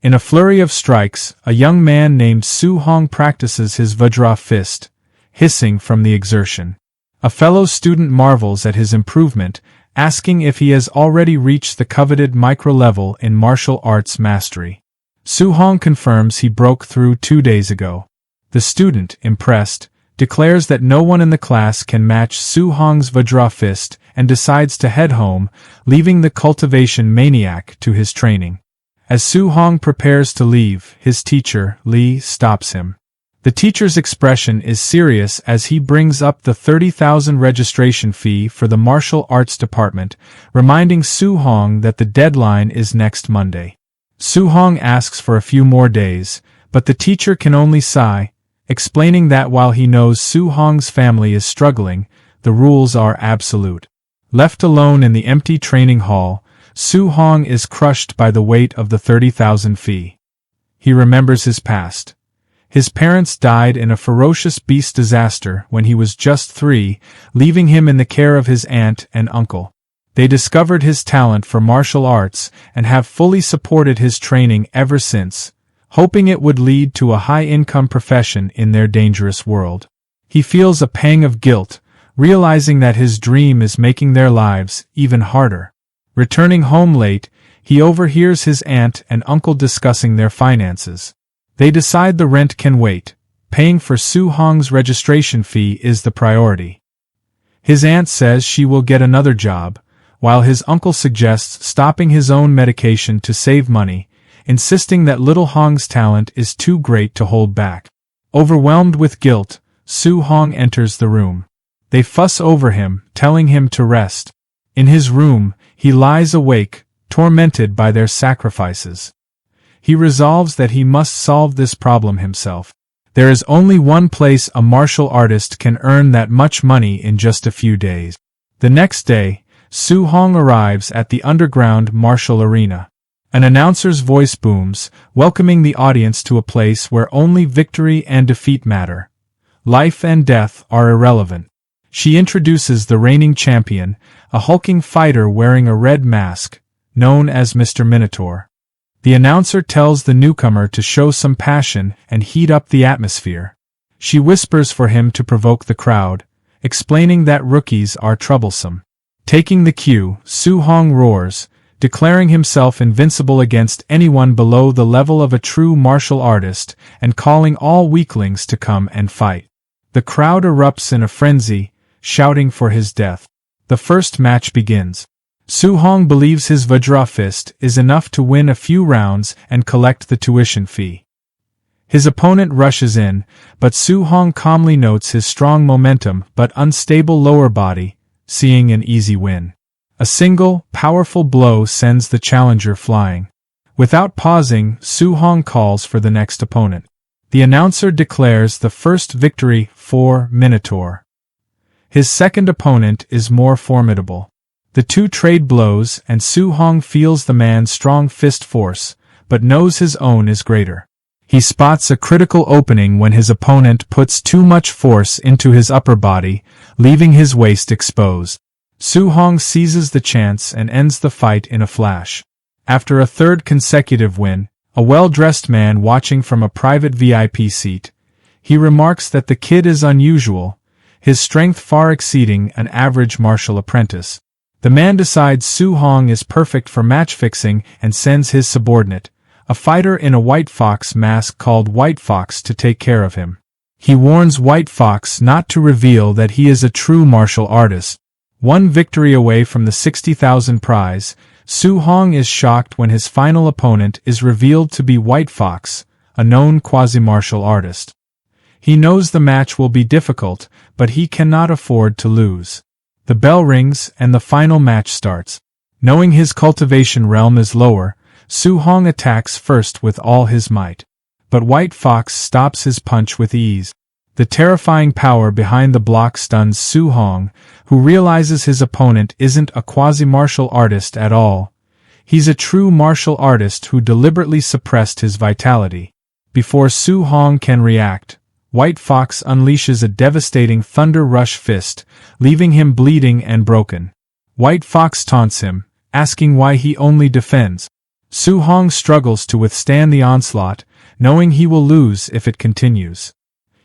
In a flurry of strikes, a young man named Su Hong practices his Vajra fist, hissing from the exertion. A fellow student marvels at his improvement, asking if he has already reached the coveted micro-level in martial arts mastery. Su Hong confirms he broke through 2 days ago. The student, impressed, declares that no one in the class can match Su Hong's Vajra fist and decides to head home, leaving the cultivation maniac to his training. As Su Hong prepares to leave, his teacher, Lee, stops him. The teacher's expression is serious as he brings up the 30,000 registration fee for the martial arts department, reminding Su Hong that the deadline is next Monday. Su Hong asks for a few more days, but the teacher can only sigh, explaining that while he knows Su Hong's family is struggling, the rules are absolute. Left alone in the empty training hall, Su Hong is crushed by the weight of the 30,000 fee. He remembers his past. His parents died in a ferocious beast disaster when he was just 3, leaving him in the care of his aunt and uncle. They discovered his talent for martial arts and have fully supported his training ever since, hoping it would lead to a high-income profession in their dangerous world. He feels a pang of guilt, realizing that his dream is making their lives even harder. Returning home late, he overhears his aunt and uncle discussing their finances. They decide the rent can wait. Paying for Su Hong's registration fee is the priority. His aunt says she will get another job, while his uncle suggests stopping his own medication to save money, insisting that little Hong's talent is too great to hold back. Overwhelmed with guilt, Su Hong enters the room. They fuss over him, telling him to rest. In his room, he lies awake, tormented by their sacrifices. He resolves that he must solve this problem himself. There is only one place a martial artist can earn that much money in just a few days. The next day, Su Hong arrives at the underground martial arena. An announcer's voice booms, welcoming the audience to a place where only victory and defeat matter. Life and death are irrelevant. She introduces the reigning champion, a hulking fighter wearing a red mask, known as Mr. Minotaur. The announcer tells the newcomer to show some passion and heat up the atmosphere. She whispers for him to provoke the crowd, explaining that rookies are troublesome. Taking the cue, Su Hong roars, declaring himself invincible against anyone below the level of a true martial artist and calling all weaklings to come and fight. The crowd erupts in a frenzy, shouting for his death. The first match begins. Su Hong believes his Vajra fist is enough to win a few rounds and collect the tuition fee. His opponent rushes in, but Su Hong calmly notes his strong momentum but unstable lower body, seeing an easy win. A single, powerful blow sends the challenger flying. Without pausing, Su Hong calls for the next opponent. The announcer declares the first victory for Minotaur. His second opponent is more formidable. The two trade blows and Su Hong feels the man's strong fist force, but knows his own is greater. He spots a critical opening when his opponent puts too much force into his upper body, leaving his waist exposed. Su Hong seizes the chance and ends the fight in a flash. After a third consecutive win, a well-dressed man watching from a private VIP seat, he remarks that the kid is unusual, his strength far exceeding an average martial apprentice. The man decides Su Hong is perfect for match-fixing and sends his subordinate, a fighter in a White Fox mask called White Fox, to take care of him. He warns White Fox not to reveal that he is a true martial artist. One victory away from the 60,000 prize, Su Hong is shocked when his final opponent is revealed to be White Fox, a known quasi-martial artist. He knows the match will be difficult, but he cannot afford to lose. The bell rings and the final match starts. Knowing his cultivation realm is lower, Su Hong attacks first with all his might. But White Fox stops his punch with ease. The terrifying power behind the block stuns Su Hong, who realizes his opponent isn't a quasi-martial artist at all. He's a true martial artist who deliberately suppressed his vitality. Before Su Hong can react, White Fox unleashes a devastating Thunder Rush fist, leaving him bleeding and broken. White Fox taunts him, asking why he only defends. Su-hong struggles to withstand the onslaught, knowing he will lose if it continues.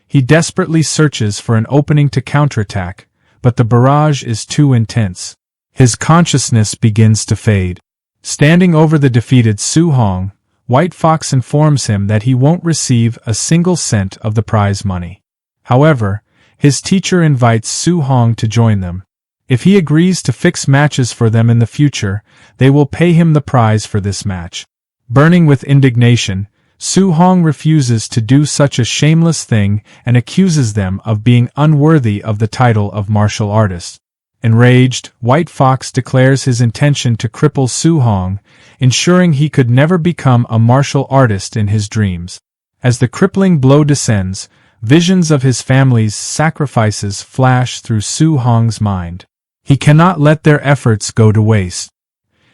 He desperately searches for an opening to counterattack, but the barrage is too intense. His consciousness begins to fade. Standing over the defeated Su-hong, White Fox informs him that he won't receive a single cent of the prize money. However, his teacher invites Su-hong to join them. If he agrees to fix matches for them in the future, they will pay him the prize for this match. Burning with indignation, Su-hong refuses to do such a shameless thing and accuses them of being unworthy of the title of martial artist. Enraged, White Fox declares his intention to cripple Su-hong, ensuring he could never become a martial artist in his dreams. As the crippling blow descends, visions of his family's sacrifices flash through Su-hong's mind. He cannot let their efforts go to waste.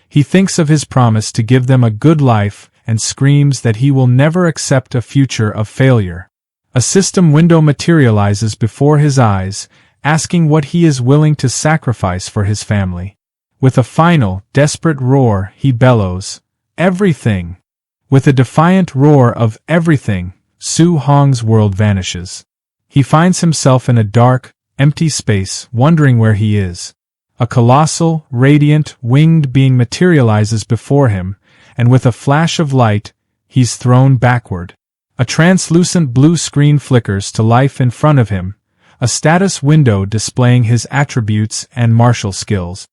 He thinks of his promise to give them a good life and screams that he will never accept a future of failure. A system window materializes before his eyes, asking what he is willing to sacrifice for his family. With a final, desperate roar, he bellows, "Everything!" With a defiant roar of everything, Su-hong's world vanishes. He finds himself in a dark, empty space, wondering where he is. A colossal, radiant, winged being materializes before him, and with a flash of light, he's thrown backward. A translucent blue screen flickers to life in front of him, a status window displaying his attributes and martial skills.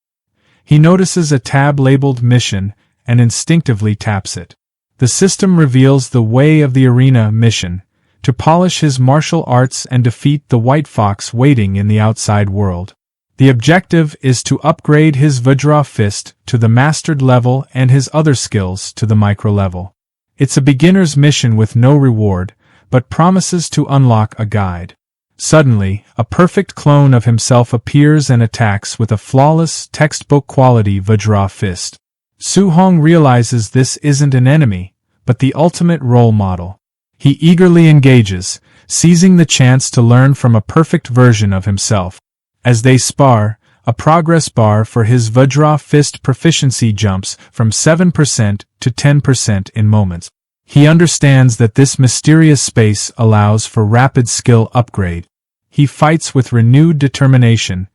He notices a tab labeled Mission and instinctively taps it. The system reveals the Way of the Arena mission, to polish his martial arts and defeat the White Fox waiting in the outside world. The objective is to upgrade his Vajra fist to the mastered level and his other skills to the micro level. It's a beginner's mission with no reward, but promises to unlock a guide. Suddenly, a perfect clone of himself appears and attacks with a flawless, textbook-quality Vajra fist. Su-hong realizes this isn't an enemy, but the ultimate role model. He eagerly engages, seizing the chance to learn from a perfect version of himself. As they spar, a progress bar for his Vajra fist proficiency jumps from 7% to 10% in moments. He understands that this mysterious space allows for rapid skill upgrade. He fights with renewed determination,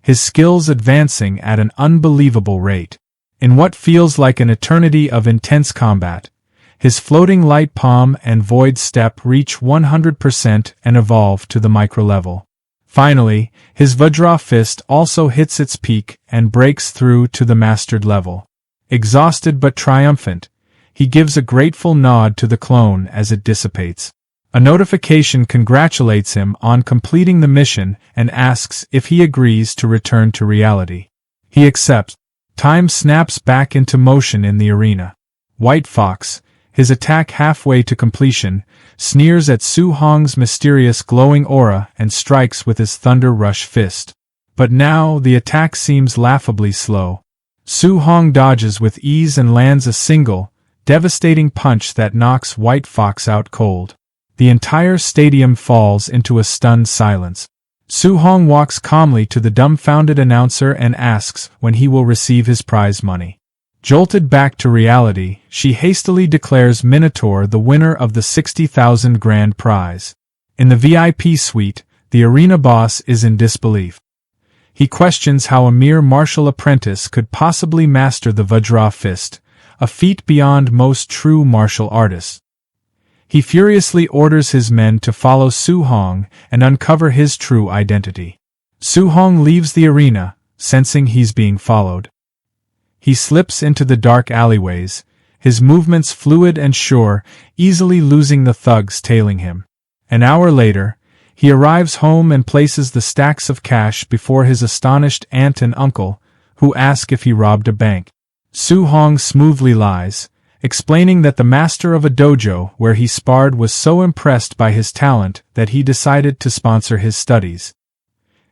his skills advancing at an unbelievable rate. In what feels like an eternity of intense combat, his floating light palm and void step reach 100% and evolve to the micro level. Finally, his Vajra fist also hits its peak and breaks through to the mastered level. Exhausted but triumphant, he gives a grateful nod to the clone as it dissipates. A notification congratulates him on completing the mission and asks if he agrees to return to reality. He accepts. Time snaps back into motion in the arena. White Fox, his attack halfway to completion, sneers at Su-hong's mysterious glowing aura and strikes with his Thunder Rush fist. But now the attack seems laughably slow. Su-hong dodges with ease and lands a single, devastating punch that knocks White Fox out cold. The entire stadium falls into a stunned silence. Su-hong walks calmly to the dumbfounded announcer and asks when he will receive his prize money. Jolted back to reality, she hastily declares Minotaur the winner of the 60,000 grand prize. In the VIP suite, the arena boss is in disbelief. He questions how a mere martial apprentice could possibly master the Vajra fist, a feat beyond most true martial artists. He furiously orders his men to follow Su-hong and uncover his true identity. Su-hong leaves the arena, sensing he's being followed. He slips into the dark alleyways, his movements fluid and sure, easily losing the thugs tailing him. An hour later, he arrives home and places the stacks of cash before his astonished aunt and uncle, who ask if he robbed a bank. Su-hong smoothly lies, explaining that the master of a dojo where he sparred was so impressed by his talent that he decided to sponsor his studies.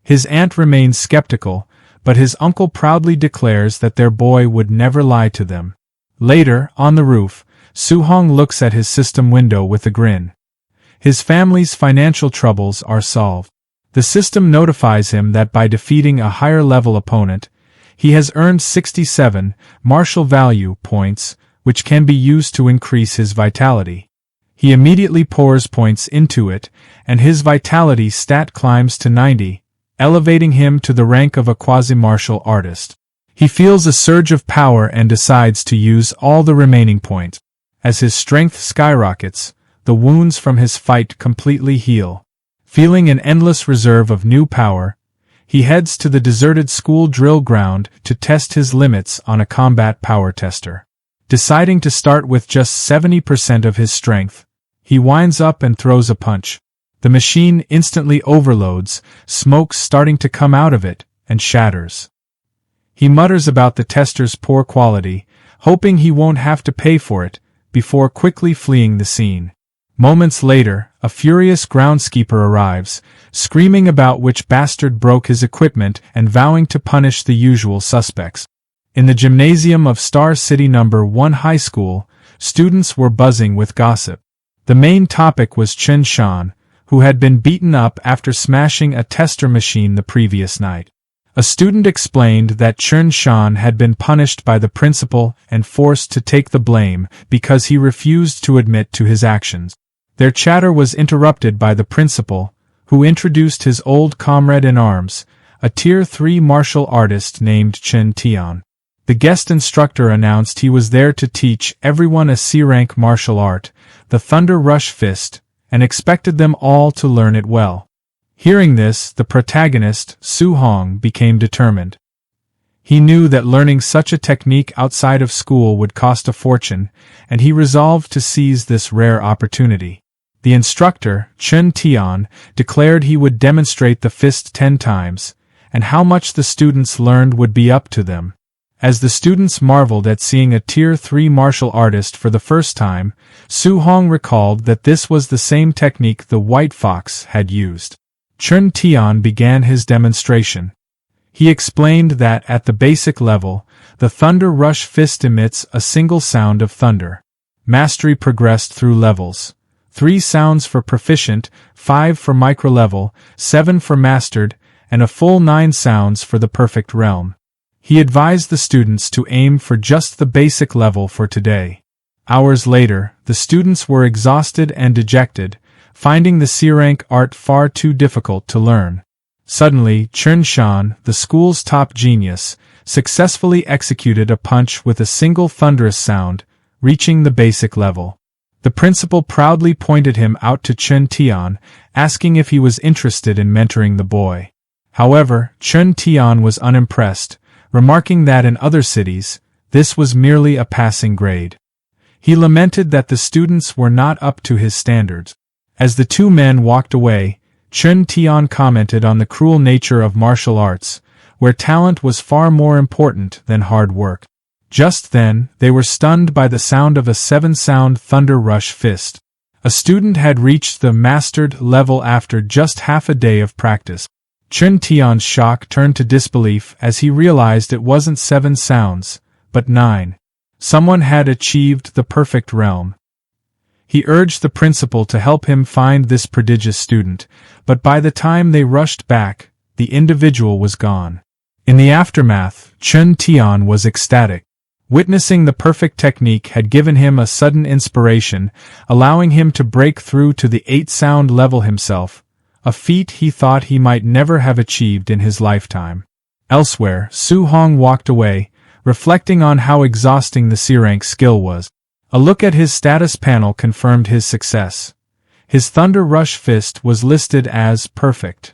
His aunt remains skeptical, but his uncle proudly declares that their boy would never lie to them. Later, on the roof, Su-hong looks at his system window with a grin. His family's financial troubles are solved. The system notifies him that by defeating a higher-level opponent, he has earned 67 martial value points, which can be used to increase his vitality. He immediately pours points into it, and his vitality stat climbs to 90, elevating him to the rank of a quasi-martial artist. He feels a surge of power and decides to use all the remaining points. As his strength skyrockets, the wounds from his fight completely heal. Feeling an endless reserve of new power, he heads to the deserted school drill ground to test his limits on a combat power tester. Deciding to start with just 70% of his strength, he winds up and throws a punch. The machine instantly overloads, smoke starting to come out of it, and shatters. He mutters about the tester's poor quality, hoping he won't have to pay for it, before quickly fleeing the scene. Moments later, a furious groundskeeper arrives, screaming about which bastard broke his equipment and vowing to punish the usual suspects. In the gymnasium of Star City No. 1 High School, students were buzzing with gossip. The main topic was Chen Shan, who had been beaten up after smashing a tester machine the previous night. A student explained that Chen Shan had been punished by the principal and forced to take the blame because he refused to admit to his actions. Their chatter was interrupted by the principal, who introduced his old comrade in arms, a Tier 3 martial artist named Chen Tian. The guest instructor announced he was there to teach everyone a C-rank martial art, the Thunder Rush Fist, and expected them all to learn it well. Hearing this, the protagonist, Su Hong, became determined. He knew that learning such a technique outside of school would cost a fortune, and he resolved to seize this rare opportunity. The instructor, Chen Tian, declared he would demonstrate the fist 10 times, and how much the students learned would be up to them. As the students marveled at seeing a Tier 3 martial artist for the first time, Su Hong recalled that this was the same technique the White Fox had used. Chen Tian began his demonstration. He explained that at the basic level, the Thunder Rush Fist emits a single sound of thunder. Mastery progressed through levels. 3 sounds for proficient, 5 for micro-level, 7 for mastered, and a full 9 sounds for the perfect realm. He advised the students to aim for just the basic level for today. Hours later, the students were exhausted and dejected, finding the C-rank art far too difficult to learn. Suddenly, Chen Shan, the school's top genius, successfully executed a punch with a single thunderous sound, reaching the basic level. The principal proudly pointed him out to Chen Tian, asking if he was interested in mentoring the boy. However, Chen Tian was unimpressed, remarking that in other cities, this was merely a passing grade. He lamented that the students were not up to his standards. As the two men walked away, Chen Tian commented on the cruel nature of martial arts, where talent was far more important than hard work. Just then, they were stunned by the sound of a 7-sound Thunder Rush Fist. A student had reached the mastered level after just half a day of practice. Chen Tian's shock turned to disbelief as he realized it wasn't 7 sounds, but 9. Someone had achieved the perfect realm. He urged the principal to help him find this prodigious student, but by the time they rushed back, the individual was gone. In the aftermath, Chen Tian was ecstatic. Witnessing the perfect technique had given him a sudden inspiration, allowing him to break through to the 8-sound level himself, a feat he thought he might never have achieved in his lifetime. Elsewhere, Su Hong walked away, reflecting on how exhausting the C-rank skill was. A look at his status panel confirmed his success. His Thunder Rush Fist was listed as perfect.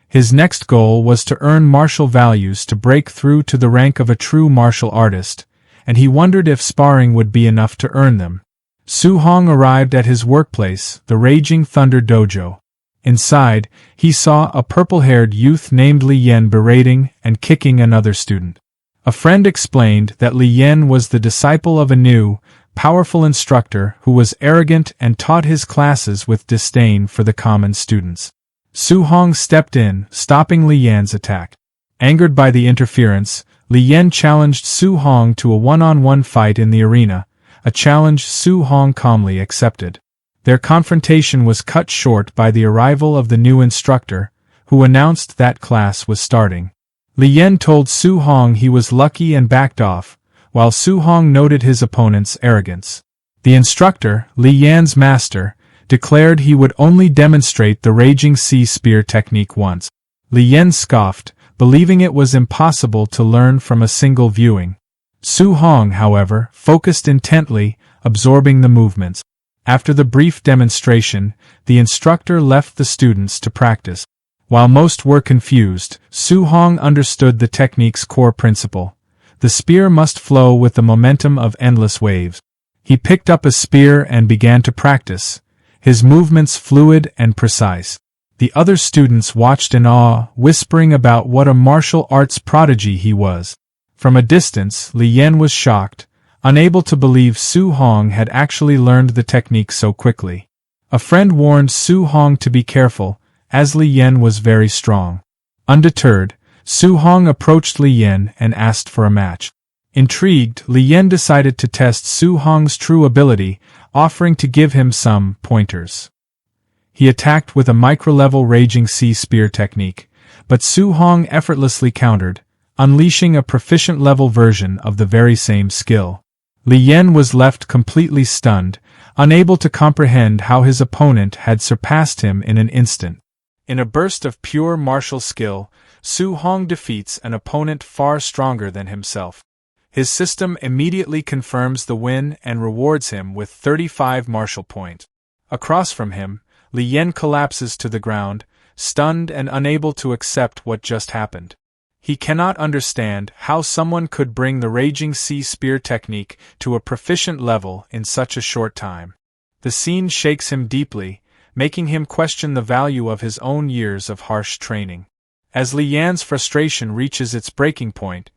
His next goal was to earn martial values to break through to the rank of a true martial artist, and he wondered if sparring would be enough to earn them. Su Hong arrived at his workplace, the Raging Thunder Dojo. Inside, he saw a purple-haired youth named Li Yan berating and kicking another student. A friend explained that Li Yan was the disciple of a new, powerful instructor who was arrogant and taught his classes with disdain for the common students. Su Hong stepped in, stopping Li Yan's attack. Angered by the interference, Li Yan challenged Su Hong to a one-on-one fight in the arena, a challenge Su Hong calmly accepted. Their confrontation was cut short by the arrival of the new instructor, who announced that class was starting. Li Yan told Su Hong he was lucky and backed off, while Su Hong noted his opponent's arrogance. The instructor, Li Yan's master, declared he would only demonstrate the Raging Sea Spear technique once. Li Yan scoffed, believing it was impossible to learn from a single viewing. Su Hong, however, focused intently, absorbing the movements. After the brief demonstration, the instructor left the students to practice. While most were confused, Su Hong understood the technique's core principle. The spear must flow with the momentum of endless waves. He picked up a spear and began to practice, his movements fluid and precise. The other students watched in awe, whispering about what a martial arts prodigy he was. From a distance, Li Yan was shocked, unable to believe Su Hong had actually learned the technique so quickly. A friend warned Su Hong to be careful, as Li Yan was very strong. Undeterred, Su Hong approached Li Yan and asked for a match. Intrigued, Li Yan decided to test Su Hong's true ability, offering to give him some pointers. He attacked with a micro-level Raging Sea Spear technique, but Su Hong effortlessly countered, unleashing a proficient-level version of the very same skill. Li Yan was left completely stunned, unable to comprehend how his opponent had surpassed him in an instant. In a burst of pure martial skill, Su Hong defeats an opponent far stronger than himself. His system immediately confirms the win and rewards him with 35 martial points. Across from him, Li Yan collapses to the ground, stunned and unable to accept what just happened. He cannot understand how someone could bring the Raging Sea Spear technique to a proficient level in such a short time. The scene shakes him deeply, making him question the value of his own years of harsh training. As Li Yan's frustration reaches its breaking point,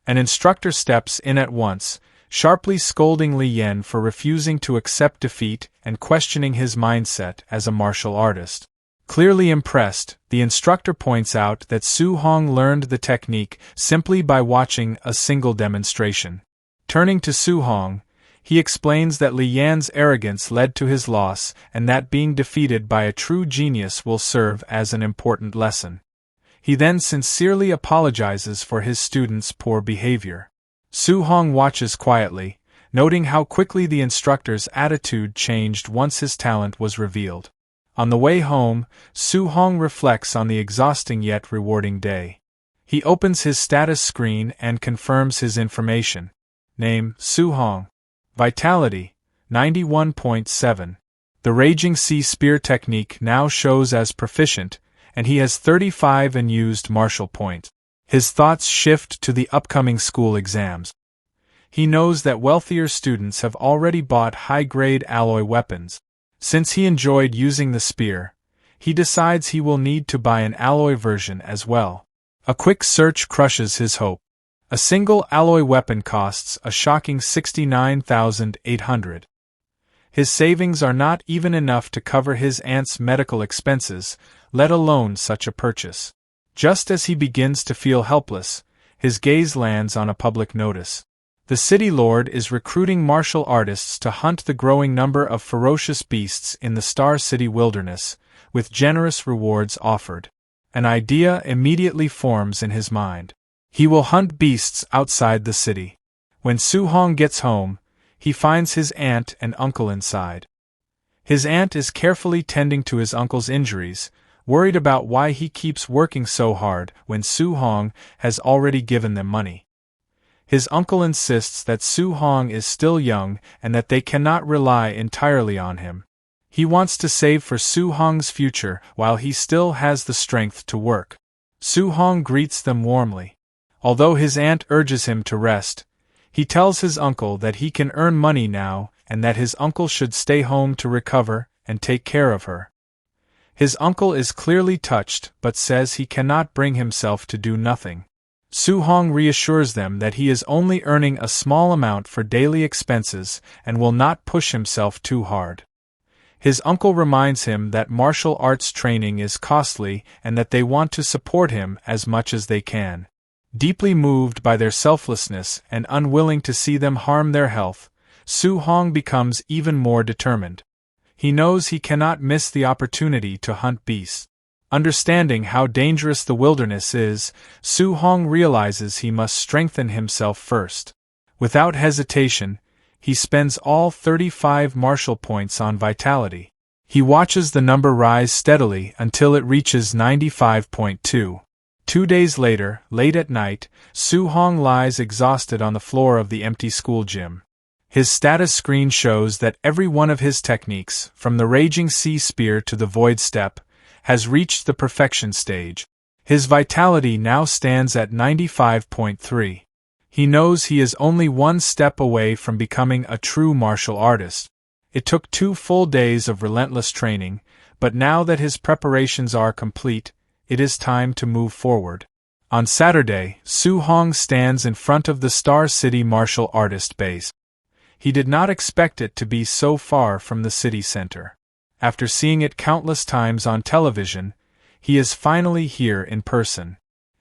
an instructor steps in at once, sharply scolding Li Yan for refusing to accept defeat and questioning his mindset as a martial artist. Clearly impressed, the instructor points out that Su Hong learned the technique simply by watching a single demonstration. Turning to Su Hong, he explains that Li Yan's arrogance led to his loss and that being defeated by a true genius will serve as an important lesson. He then sincerely apologizes for his students' poor behavior. Su Hong watches quietly, noting how quickly the instructor's attitude changed once his talent was revealed. On the way home, Su Hong reflects on the exhausting yet rewarding day. He opens his status screen and confirms his information. Name, Su Hong. Vitality, 91.7. The Raging Sea Spear technique now shows as proficient, and he has 35 unused martial points. His thoughts shift to the upcoming school exams. He knows that wealthier students have already bought high-grade alloy weapons. Since he enjoyed using the spear, he decides he will need to buy an alloy version as well. A quick search crushes his hope. A single alloy weapon costs a shocking 69,800. His savings are not even enough to cover his aunt's medical expenses, let alone such a purchase. Just as he begins to feel helpless, his gaze lands on a public notice. The city lord is recruiting martial artists to hunt the growing number of ferocious beasts in the Star City wilderness, with generous rewards offered. An idea immediately forms in his mind. He will hunt beasts outside the city. When Su Hong gets home, he finds his aunt and uncle inside. His aunt is carefully tending to his uncle's injuries, worried about why he keeps working so hard when Su Hong has already given them money. His uncle insists that Su Hong is still young and that they cannot rely entirely on him. He wants to save for Su Hong's future while he still has the strength to work. Su Hong greets them warmly. Although his aunt urges him to rest, he tells his uncle that he can earn money now and that his uncle should stay home to recover and take care of her. His uncle is clearly touched but says he cannot bring himself to do nothing. Su Hong reassures them that he is only earning a small amount for daily expenses and will not push himself too hard. His uncle reminds him that martial arts training is costly and that they want to support him as much as they can. Deeply moved by their selflessness and unwilling to see them harm their health, Su Hong becomes even more determined. He knows he cannot miss the opportunity to hunt beasts. Understanding how dangerous the wilderness is, Su Hong realizes he must strengthen himself first. Without hesitation, he spends all 35 martial points on vitality. He watches the number rise steadily until it reaches 95.2. 2 days later, late at night, Su-hong lies exhausted on the floor of the empty school gym. His status screen shows that every one of his techniques, from the Raging Sea Spear to the Void Step, has reached the perfection stage. His vitality now stands at 95.3. He knows he is only one step away from becoming a true martial artist. It took 2 full days of relentless training, but now that his preparations are complete, it is time to move forward. On Saturday, Su-hong stands in front of the Star City martial artist base. He did not expect it to be so far from the city center. After seeing it countless times on television, he is finally here in person.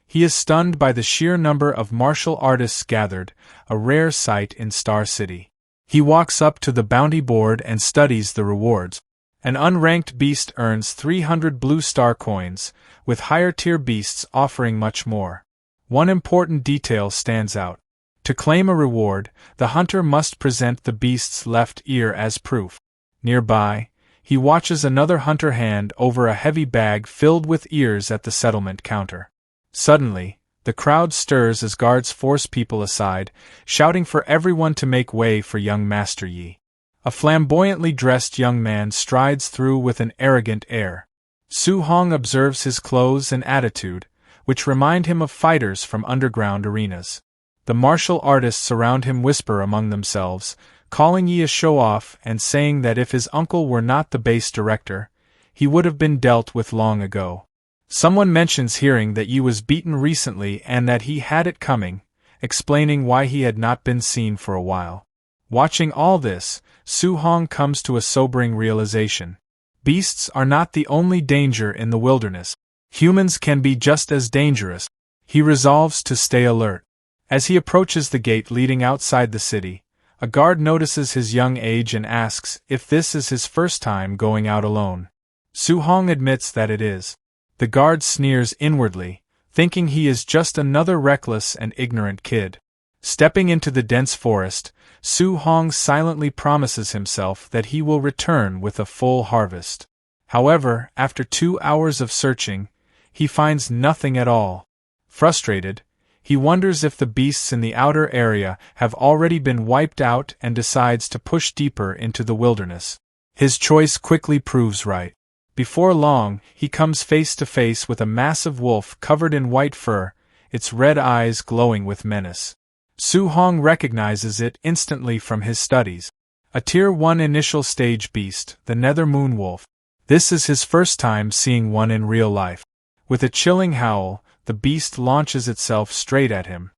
He is stunned by the sheer number of martial artists gathered, a rare sight in Star City. He walks up to the bounty board and studies the rewards. An unranked beast earns 300 blue star coins, with higher-tier beasts offering much more. One important detail stands out. To claim a reward, the hunter must present the beast's left ear as proof. Nearby, he watches another hunter hand over a heavy bag filled with ears at the settlement counter. Suddenly, the crowd stirs as guards force people aside, shouting for everyone to make way for young Master Yi. A flamboyantly dressed young man strides through with an arrogant air. Su-hong observes his clothes and attitude, which remind him of fighters from underground arenas. The martial artists around him whisper among themselves, calling Yi a show-off and saying that if his uncle were not the base director, he would have been dealt with long ago. Someone mentions hearing that Yi was beaten recently and that he had it coming, explaining why he had not been seen for a while. Watching all this, Su-hong comes to a sobering realization. Beasts are not the only danger in the wilderness. Humans can be just as dangerous. He resolves to stay alert. As he approaches the gate leading outside the city, a guard notices his young age and asks if this is his first time going out alone. Su-hong admits that it is. The guard sneers inwardly, thinking he is just another reckless and ignorant kid. Stepping into the dense forest, Su-hong silently promises himself that he will return with a full harvest. However, after 2 hours of searching, he finds nothing at all. Frustrated, he wonders if the beasts in the outer area have already been wiped out and decides to push deeper into the wilderness. His choice quickly proves right. Before long, he comes face to face with a massive wolf covered in white fur, its red eyes glowing with menace. Su-hong recognizes it instantly from his studies. A Tier 1 initial stage beast, the Nether Moon Wolf. This is his first time seeing one in real life. With a chilling howl, the beast launches itself straight at him.